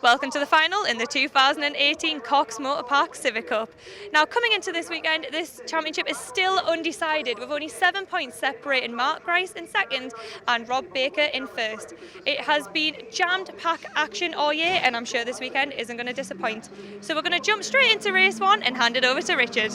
Welcome to the final in the 2018 Cox Motor Park Civic Cup. Now, coming into this weekend, this championship is still undecided, with only 7 points separating Mark Grice in second and Rob Baker in first. It has been jammed-packed action all year, and I'm sure this weekend isn't going to disappoint. So we're going to jump straight into race one and hand it over to Richard.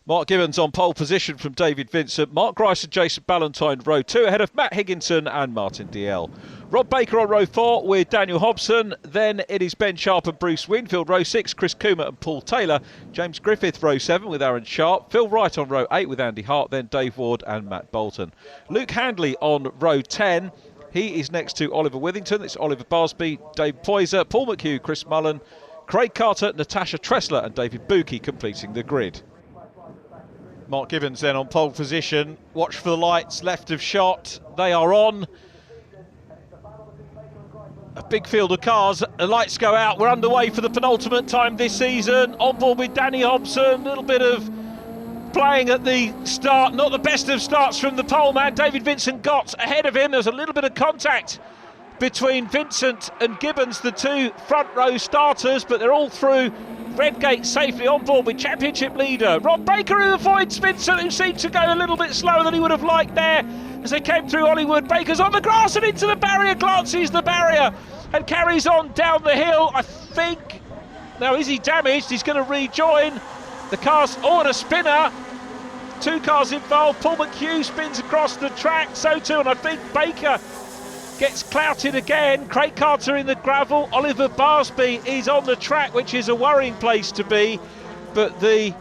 Mark Gibbons on pole position from David Vincent. Mark Grice and Jason Ballantyne row 2 ahead of Matt Higginson and Martin DL. Rob Baker on row 4 with Daniel Hobson. Then it is Ben Sharp and Bruce Winfield. Row 6, Chris Coomer and Paul Taylor. James Griffith row 7 with Aaron Sharp. Phil Wright on row 8 with Andy Hart. Then Dave Ward and Matt Bolton. Luke Handley on row 10. He is next to Oliver Withington. It's Oliver Barsby, Dave Poyser, Paul McHugh, Chris Mullen, Craig Carter, Natasha Tressler and David Buki completing the grid. Mark Gibbons then on pole position. Watch for the lights, left of shot. They are on. A big field of cars. The lights go out. We're underway for the penultimate time this season. On board with Danny Hobson. A little bit of playing at the start. Not the best of starts from the pole man. David Vincent got ahead of him. There's a little bit of contact between Vincent and Gibbons, the two front row starters, but they're all through Redgate safely on board with championship leader Rob Baker, who avoids Vincent, who seemed to go a little bit slower than he would have liked there as they came through Hollywood. Baker's on the grass and into the barrier, glances the barrier and carries on down the hill. I think, now is he damaged? He's going to rejoin the cars. Oh, and a spinner. Two cars involved. Paul McHugh spins across the track, so too, and I think Baker gets clouted again. Craig Carter in the gravel. Oliver Barsby is on the track, which is a worrying place to be. But the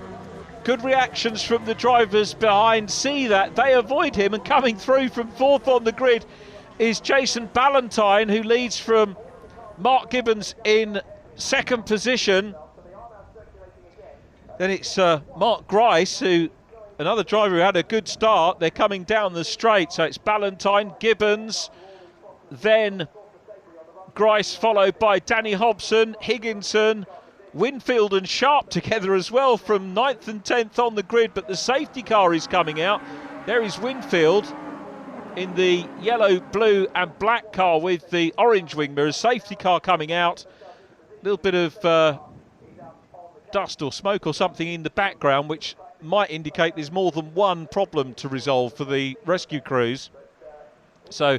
good reactions from the drivers behind see that. They avoid him, and coming through from fourth on the grid is Jason Ballantyne, who leads from Mark Gibbons in second position. Then it's Mark Grice, who another driver who had a good start. They're coming down the straight, so it's Ballantyne, Gibbons, then Grice, followed by Danny Hobson, Higginson, Winfield and Sharp together as well from 9th and 10th on the grid, but the safety car is coming out. There is Winfield in the yellow, blue and black car with the orange wing mirrors. Safety car coming out. A little bit of dust or smoke or something in the background, which might indicate there's more than one problem to resolve for the rescue crews. So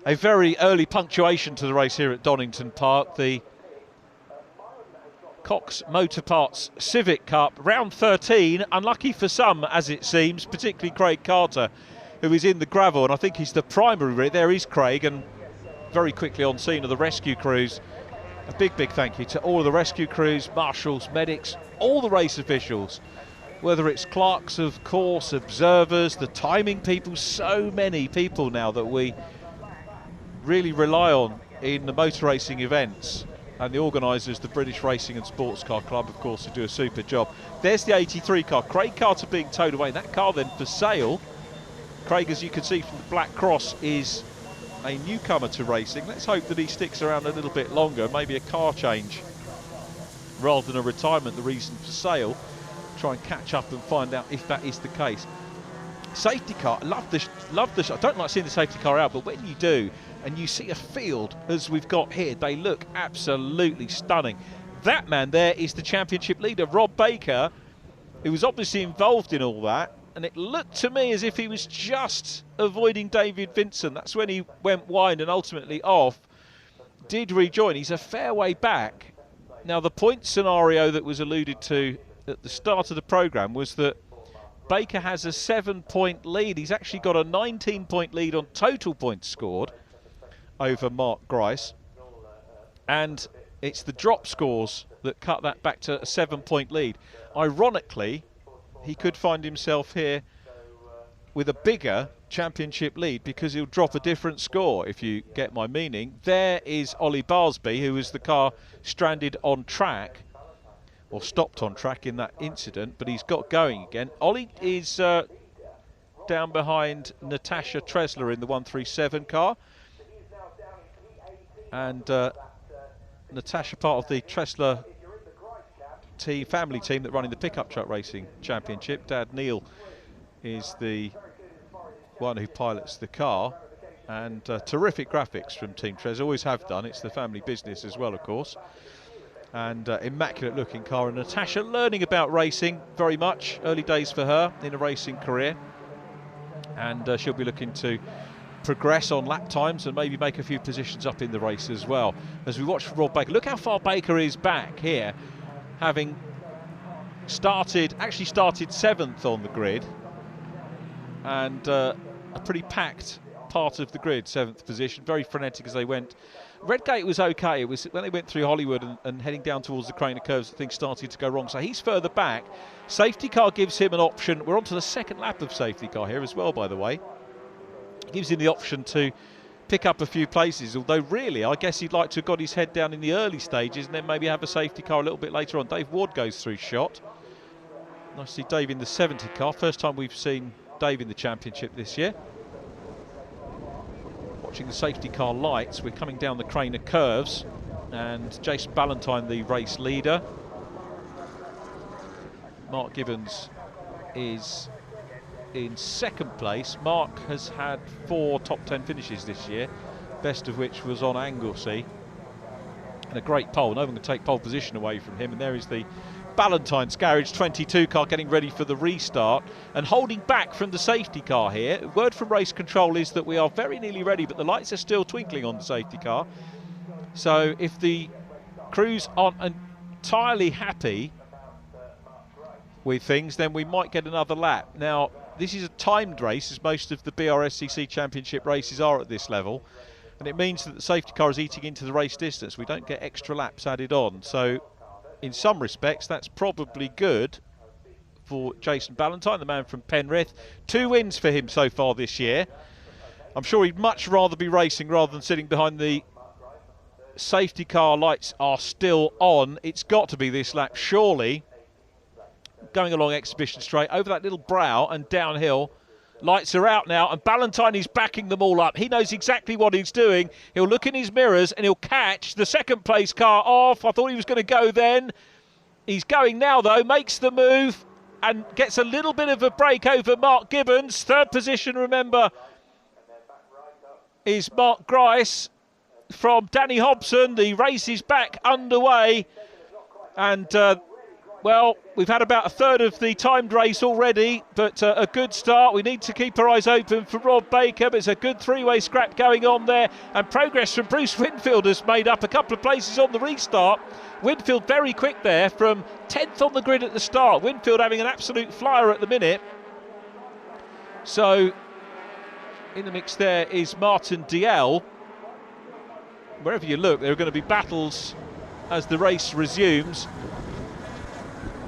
a very early punctuation to the race here at Donington Park. The Cox Motor Parts Civic Cup, round 13. Unlucky for some, as it seems, particularly Craig Carter, who is in the gravel, and I think he's the primary. There is Craig, and very quickly on scene of the rescue crews. A big thank you to all of the rescue crews, marshals, medics, all the race officials, whether it's clerks of course, observers, the timing people, so many people now that we really rely on in the motor racing events, and the organisers, the British Racing and Sports Car Club, of course, who do a super job. There's the 83 car, Craig Carter being towed away. That car then for sale. Craig, as you can see from the black cross, is a newcomer to racing. Let's hope that he sticks around a little bit longer, maybe a car change rather than a retirement, the reason for sale. Try and catch up and find out if that is the case. Safety car, love the I don't like seeing the safety car out, but when you do and you see a field as we've got here, they look absolutely stunning. That man there is the championship leader, Rob Baker, who was obviously involved in all that, and it looked to me as if he was just avoiding David Vincent. That's when he went wide and ultimately off. Did rejoin. He's a fair way back. Now, the point scenario that was alluded to at the start of the programme was that Baker has a 7-point lead. He's actually got a 19-point lead on total points scored over Mark Grice, and it's the drop scores that cut that back to a 7-point lead. Ironically, he could find himself here with a bigger championship lead because he'll drop a different score, if you get my meaning. There is Ollie Barsby, who was the car stranded on track, or stopped on track in that incident, but he's got going again. Ollie is down behind Natasha Tressler in the 137 car, and Natasha part of the Tressler family team that running the pickup truck racing championship. Dad Neil is the one who pilots the car, And terrific graphics from Team Trez, always have done. It's the family business as well, of course. And immaculate looking car. And Natasha learning about racing very much. Early days for her in a racing career. And she'll be looking to progress on lap times and maybe make a few positions up in the race as well. As we watch Rob Baker, look how far Baker is back here, having actually started 7th on the grid, and a pretty packed part of the grid, 7th position, very frenetic as they went. Redgate was okay. It was when they went through Hollywood and heading down towards the Craner curves that things started to go wrong. So he's further back. Safety car gives him an option. We're on to the second lap of safety car here as well, by the way. Gives him the option to pick up a few places, although really I guess he'd like to have got his head down in the early stages and then maybe have a safety car a little bit later on. Dave Ward goes through shot. Nice to see Dave in the 70 car. First time we've seen Dave in the championship this year. Watching the safety car lights, we're coming down the Craner curves, and Jason Ballantyne, the race leader. Mark Gibbons is in 2nd place. Mark has had 4 top 10 finishes this year, best of which was on Anglesey. And a great pole. No one can take pole position away from him. And there is the Ballantyne's Garage 22 car getting ready for the restart and holding back from the safety car here. Word from race control is that we are very nearly ready, but the lights are still twinkling on the safety car. So if the crews aren't entirely happy with things, then we might get another lap. Now, this is a timed race, as most of the BRSCC Championship races are at this level, and it means that the safety car is eating into the race distance. We don't get extra laps added on, so in some respects that's probably good for Jason Ballantyne, the man from Penrith. 2 wins for him so far this year. I'm sure he'd much rather be racing rather than sitting behind the safety car. Lights are still on. It's got to be this lap, surely. Going along Exhibition Straight, over that little brow and downhill. Lights are out now, and Ballantyne is backing them all up. He knows exactly what he's doing. He'll look in his mirrors and he'll catch the 2nd place car off. I thought he was going to go then. He's going now, though, makes the move and gets a little bit of a break over Mark Gibbons. 3rd position, remember, is Mark Grice from Danny Hobson. The race is back underway, and well, we've had about a third of the timed race already, but a good start. We need to keep our eyes open for Rob Baker, but it's a good 3-way scrap going on there, and progress from Bruce Winfield has made up a couple of places on the restart. Winfield very quick there from 10th on the grid at the start. Winfield having an absolute flyer at the minute. So in the mix there is Martin DL. Wherever you look, there are going to be battles as the race resumes.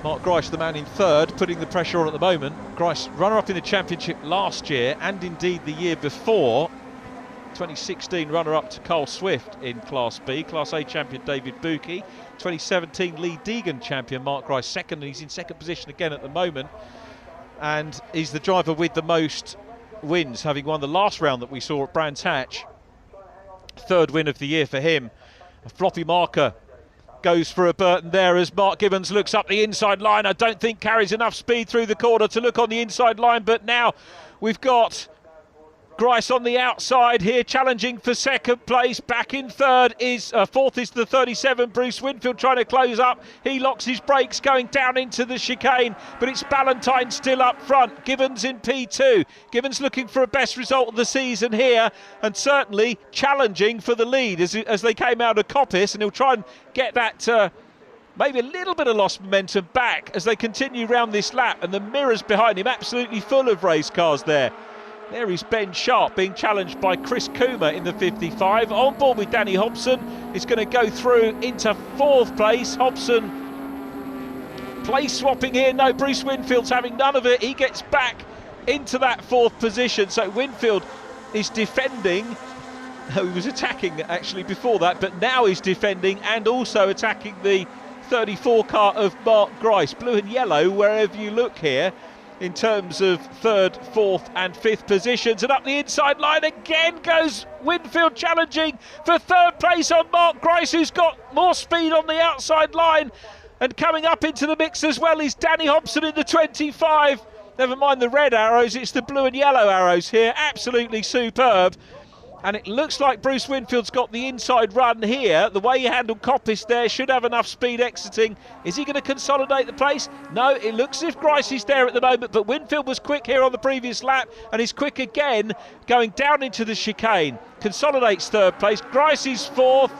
Mark Grice, the man in 3rd, putting the pressure on at the moment. Grice, runner-up in the championship last year and indeed the year before. 2016 runner-up to Carl Swift in Class B. Class A champion David Buki. 2017 Lee Deegan champion Mark Grice 2nd, and he's in 2nd position again at the moment. And he's the driver with the most wins, having won the last round that we saw at Brands Hatch. 3rd win of the year for him. A floppy marker goes for a Burton there as Mark Gibbons looks up the inside line. I don't think carries enough speed through the corner to look on the inside line, but now we've got Grice on the outside here, challenging for 2nd place. Back in 3rd is 4th is the 37 Bruce Winfield, trying to close up. He locks his brakes going down into the chicane, but it's Ballantyne still up front. Gibbons in P2. Gibbons looking for a best result of the season here, and certainly challenging for the lead as they came out of Coppice, and he'll try and get that maybe a little bit of lost momentum back as they continue round this lap, and the mirrors behind him absolutely full of race cars there. There is Ben Sharp being challenged by Chris Coomer in the 55. On board with Danny Hobson. Is going to go through into 4th place. Hobson place swapping here. No, Bruce Winfield's having none of it. He gets back into that 4th position. So Winfield is defending. He was attacking actually before that, but now he's defending and also attacking the 34 car of Mark Grice. Blue and yellow wherever you look here, in terms of 3rd, 4th and 5th positions. And up the inside line again goes Winfield, challenging for 3rd place on Mark Grice, who's got more speed on the outside line. And coming up into the mix as well is Danny Hobson in the 25. Never mind the red arrows, it's the blue and yellow arrows here. Absolutely superb. And it looks like Bruce Winfield's got the inside run here. The way he handled Coppice there, should have enough speed exiting. Is he going to consolidate the place? No, it looks as if Grice is there at the moment, but Winfield was quick here on the previous lap and is quick again going down into the chicane. Consolidates third place. Grice is fourth.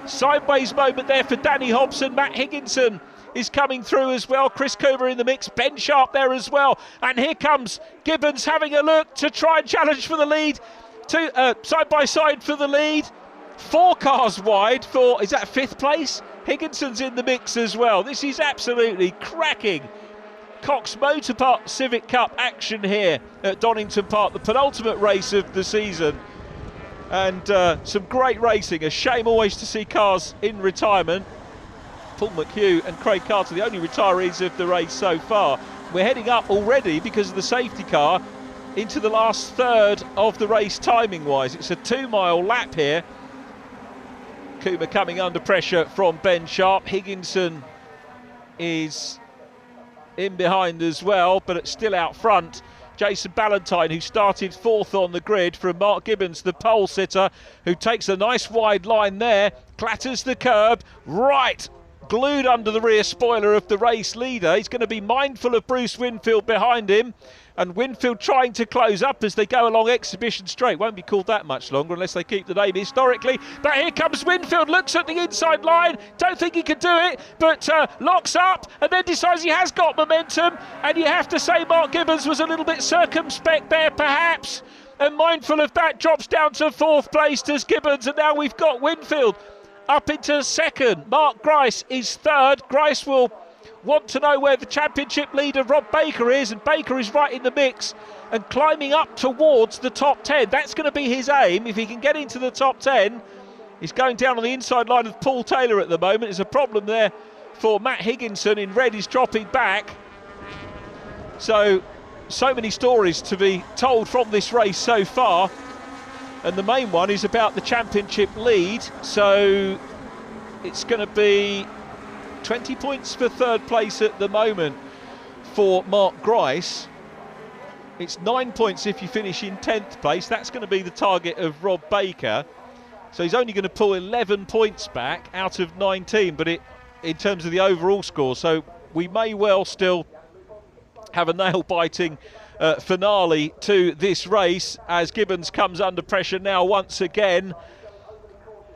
Sideways moment there for Danny Hobson. Matt Higginson is coming through as well. Chris Coomer in the mix. Ben Sharp there as well. And here comes Gibbons having a look to try and challenge for the lead. Side by side for the lead. 4 cars wide for, is that 5th place? Higginson's in the mix as well. This is absolutely cracking Cox Motor Park Civic Cup action here at Donington Park, the penultimate race of the season. And some great racing. A shame always to see cars in retirement. Paul McHugh and Craig Carter, the only retirees of the race so far. We're heading up already because of the safety car into the last third of the race timing wise. It's a 2-mile lap here. Coomer coming under pressure from Ben Sharp. Higginson is in behind as well, but it's still out front. Jason Ballantyne, who started 4th on the grid from Mark Gibbons, the pole sitter, who takes a nice wide line there, clatters the curb, right glued under the rear spoiler of the race leader. He's going to be mindful of Bruce Winfield behind him, and Winfield trying to close up as they go along Exhibition Straight. Won't be called that much longer unless they keep the name historically. But here comes Winfield, looks at the inside line, don't think he can do it, but locks up and then decides he has got momentum. And you have to say Mark Gibbons was a little bit circumspect there perhaps, and mindful of that, drops down to 4th place as Gibbons. And now we've got Winfield up into 2nd. Mark Grice is 3rd. Grice will want to know where the championship leader Rob Baker is, and Baker is right in the mix and climbing up towards the top 10. That's going to be his aim. If he can get into the top 10, he's going down on the inside line of Paul Taylor at the moment. There's a problem there for Matt Higginson in red. He's dropping back. So many stories to be told from this race so far, and the main one is about the championship lead. So it's going to be 20 points for 3rd place at the moment for Mark Grice. It's 9 points if you finish in 10th place. That's going to be the target of Rob Baker. So he's only going to pull 11 points back out of 19, but in terms of the overall score. So we may well still have a nail-biting finale to this race as Gibbons comes under pressure now once again.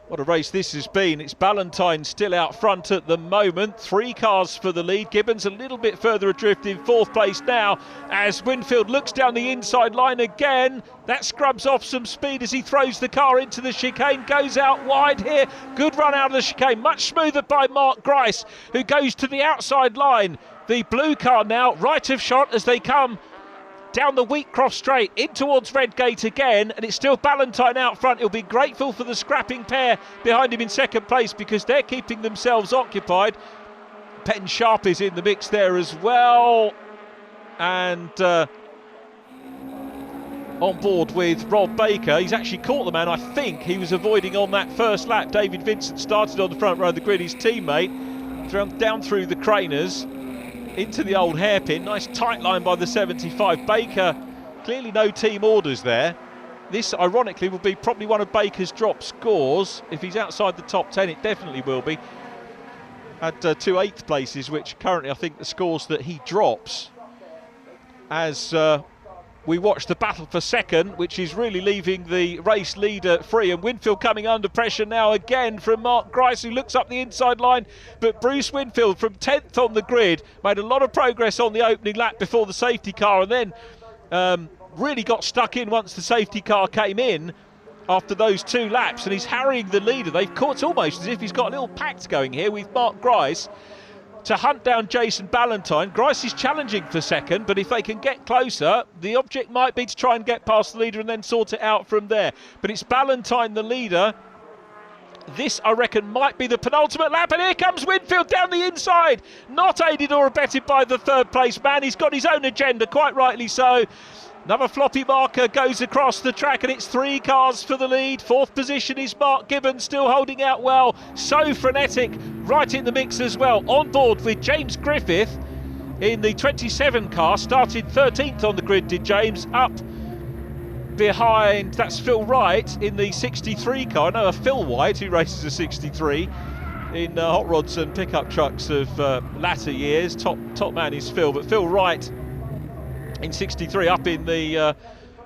What a race this has been. It's Ballantyne still out front at the moment. 3 cars for the lead. Gibbons a little bit further adrift in 4th place now as Winfield looks down the inside line again. That scrubs off some speed as he throws the car into the chicane. Goes out wide here. Good run out of the chicane. Much smoother by Mark Grice, who goes to the outside line. The blue car now right of shot as they come down the Wheatcroft straight in towards Redgate again, and it's still Ballantyne out front. He'll be grateful for the scrapping pair behind him in 2nd place because they're keeping themselves occupied. Ben Sharp is in the mix there as well, and on board with Rob Baker. He's actually caught the man I think he was avoiding on that first lap. David Vincent started on the front row of the grid, his teammate down through the Craners into the old hairpin. Nice tight line by the 75. Baker, clearly no team orders there. This ironically will be probably one of Baker's drop scores. If he's outside the top 10, it definitely will be. Had 2 8th places, which currently I think the scores that he drops as we watch the battle for 2nd, which is really leaving the race leader free. And Winfield coming under pressure now again from Mark Grice, who looks up the inside line. But Bruce Winfield from 10th on the grid made a lot of progress on the opening lap before the safety car, and then really got stuck in once the safety car came in after those 2 laps, and he's harrying the leader. They've caught, it's almost as if he's got a little pact going here with Mark Grice to hunt down Jason Ballantyne. Grice is challenging for 2nd, but if they can get closer, the object might be to try and get past the leader and then sort it out from there. But it's Ballantyne the leader. This, I reckon, might be the penultimate lap, and here comes Winfield down the inside, not aided or abetted by the 3rd place man. He's got his own agenda, quite rightly so. Another floppy marker goes across the track, and it's 3 cars for the lead. 4th position is Mark Gibbons, still holding out well. So frenetic, right in the mix as well. On board with James Griffith in the 27 car. Started 13th on the grid, did James. Up behind, that's Phil Wright in the 63 car. I know a Phil White who races a 63 in hot rods and pickup trucks of latter years. Top man is Phil, but Phil Wright in 63 up in the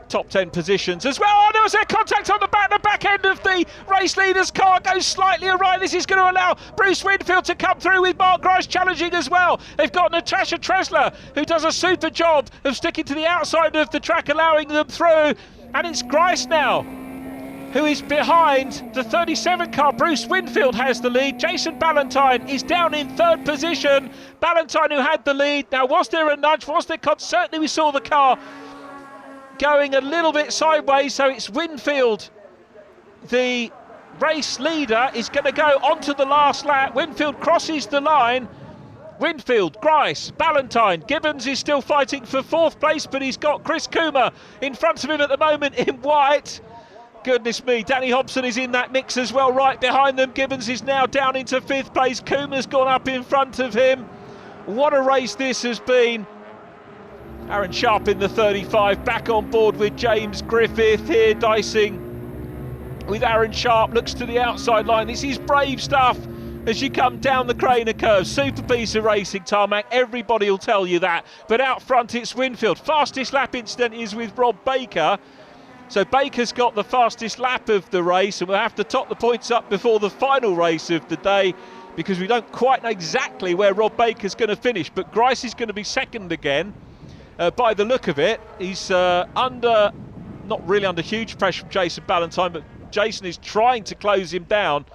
top 10 positions as well. Oh, there was a contact on the back end of the race leader's car, goes slightly awry. This is going to allow Bruce Winfield to come through with Mark Grice challenging as well. They've got Natasha Tresler, who does a super job of sticking to the outside of the track, allowing them through. And it's Grice now who is behind the 37 car. Bruce Winfield has the lead. Jason Ballantyne is down in third position. Ballantyne, who had the lead. Now, was there a nudge? Was there? Certainly we saw the car going a little bit sideways, so it's Winfield, the race leader, is going to go onto the last lap. Winfield crosses the line. Winfield, Grice, Ballantyne, Gibbons is still fighting for fourth place, but he's got Chris Coomer in front of him at the moment in white. Goodness me, Danny Hobson is in that mix as well, right behind them. Gibbons is now down into fifth place. Coomer's gone up in front of him. What a race this has been. Aaron Sharp in the 35, back on board with James Griffith here, dicing with Aaron Sharp, looks to the outside line. This is brave stuff as you come down the Craner curve. Super piece of racing, Tarmac, everybody will tell you that. But out front it's Winfield. Fastest lap incident is with Rob Baker. So Baker's got the fastest lap of the race, and we'll have to top the points up before the final race of the day, because we don't quite know exactly where Rob Baker's going to finish. But Grice is going to be second again. By the look of it, he's not really under huge pressure from Jason Ballantyne, but Jason is trying to close him down.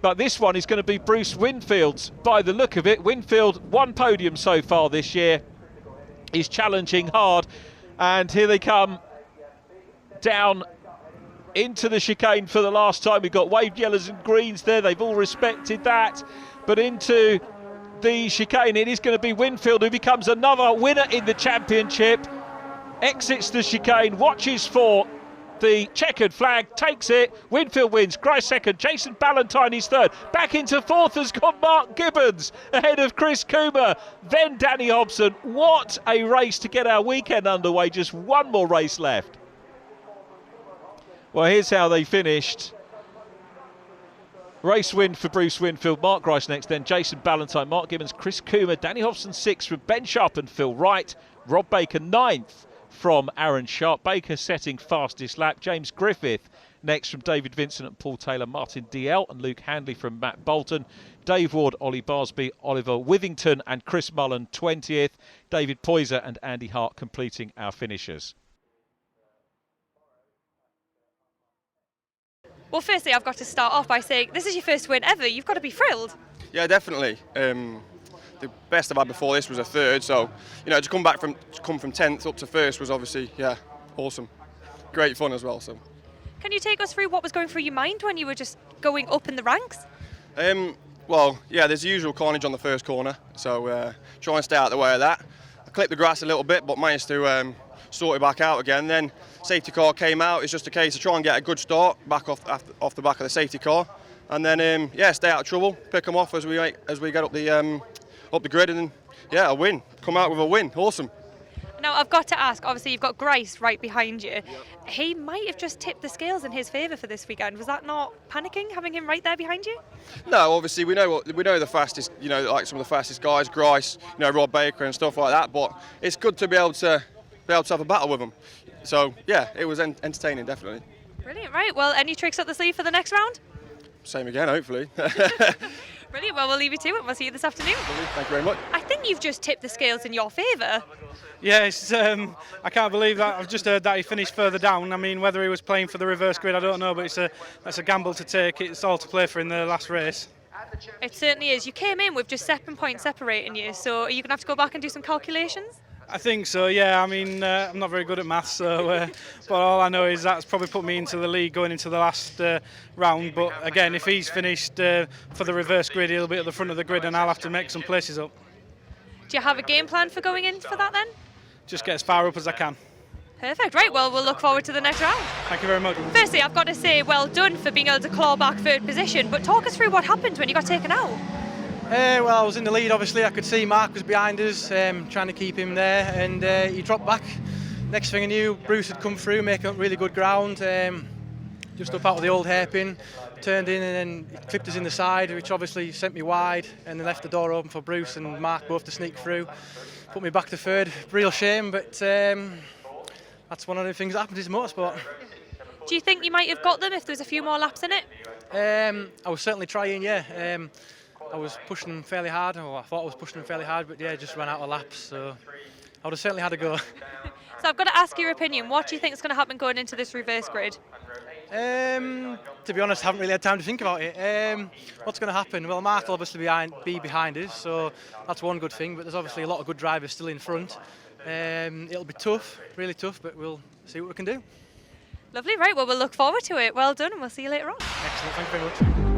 But this one is going to be Bruce Winfield's by the look of it. Winfield, one podium so far this year. He's challenging hard, and here they come down into the chicane for the last time. We've got waved yellows and greens there. They've all respected that. But into the chicane, it is going to be Winfield, who becomes another winner in the championship. Exits the chicane, watches for the checkered flag, takes it. Winfield wins. Grice second. Jason Ballantyne is third. Back into fourth has got Mark Gibbons ahead of Chris Coomer. Then Danny Hobson. What a race to get our weekend underway. Just one more race left. Well, here's how they finished. Race win for Bruce Winfield, Mark Grice next, then Jason Ballantyne, Mark Gibbons, Chris Coomer, Danny Hobson sixth from Ben Sharp and Phil Wright, Rob Baker ninth from Aaron Sharp, Baker setting fastest lap, James Griffith next from David Vincent and Paul Taylor, Martin DL and Luke Handley from Matt Bolton, Dave Ward, Ollie Barsby, Oliver Withington and Chris Mullen 20th, David Poyser and Andy Hart completing our finishers. Well, firstly, I've got to start off by saying this is your first win ever. You've got to be thrilled. Yeah, definitely. The best I've had before this was a third, so to come from 10th up to first was obviously awesome. Great fun as well. So, can you take us through what was going through your mind when you were just going up in the ranks? Well, there's the usual carnage on the first corner, so try and stay out of the way of that. I clipped the grass a little bit, but managed to sort it back out again. Then safety car came out. It's just a case of trying to get a good start back off the back of the safety car, and then stay out of trouble, pick them off as we get up the grid, and a win. Come out with a win. Awesome. Now I've got to ask. Obviously, you've got Grice right behind you. Yep. He might have just tipped the scales in his favour for this weekend. Was that not panicking having him right there behind you? No, obviously we know the fastest. Like some of the fastest guys, Grice, Rob Baker and stuff like that. But it's good to be able to have a battle with them. So it was entertaining, definitely. Brilliant, right? Well, any tricks up the sleeve for the next round? Same again, hopefully. Brilliant. Well, we'll leave you to it. We'll see you this afternoon. Thank you very much. I think you've just tipped the scales in your favour. Yeah, I can't believe that. I've just heard that he finished further down. I mean, whether he was playing for the reverse grid, I don't know, but that's a gamble to take. It's all to play for in the last race. It certainly is. You came in with just 7 points separating you, so are you going to have to go back and do some calculations? I think so, yeah. I mean, I'm not very good at maths, so but all I know is that's probably put me into the lead going into the last round. But again, if he's finished for the reverse grid, he'll be at the front of the grid, and I'll have to make some places up. Do you have a game plan for going in for that then? Just get as far up as I can. Perfect. Right, well, we'll look forward to the next round. Thank you very much. Firstly, I've got to say well done for being able to claw back third position, but talk us through what happened when you got taken out. Well, I was in the lead, obviously. I could see Mark was behind us, trying to keep him there, and he dropped back next thing I knew, Bruce had come through, making up really good ground, just up out of the old hairpin, turned in and then clipped us in the side, which obviously sent me wide, and then left the door open for Bruce and Mark both to sneak through. Put me back to third. Real shame, but that's one of the things that happens in motorsport. Do you think you might have got them if there was a few more laps in it? I was certainly trying, yeah. I was pushing them fairly hard, or I thought I was pushing them fairly hard, but yeah, just ran out of laps, so I would have certainly had a go. So I've got to ask your opinion. What do you think is going to happen going into this reverse grid? To be honest, I haven't really had time to think about it. What's going to happen? Well, Mark will obviously be behind us, so that's one good thing, but there's obviously a lot of good drivers still in front. It'll be tough, really tough, but we'll see what we can do. Lovely, right, well, we'll look forward to it. Well done, and we'll see you later on. Excellent, thank you very much.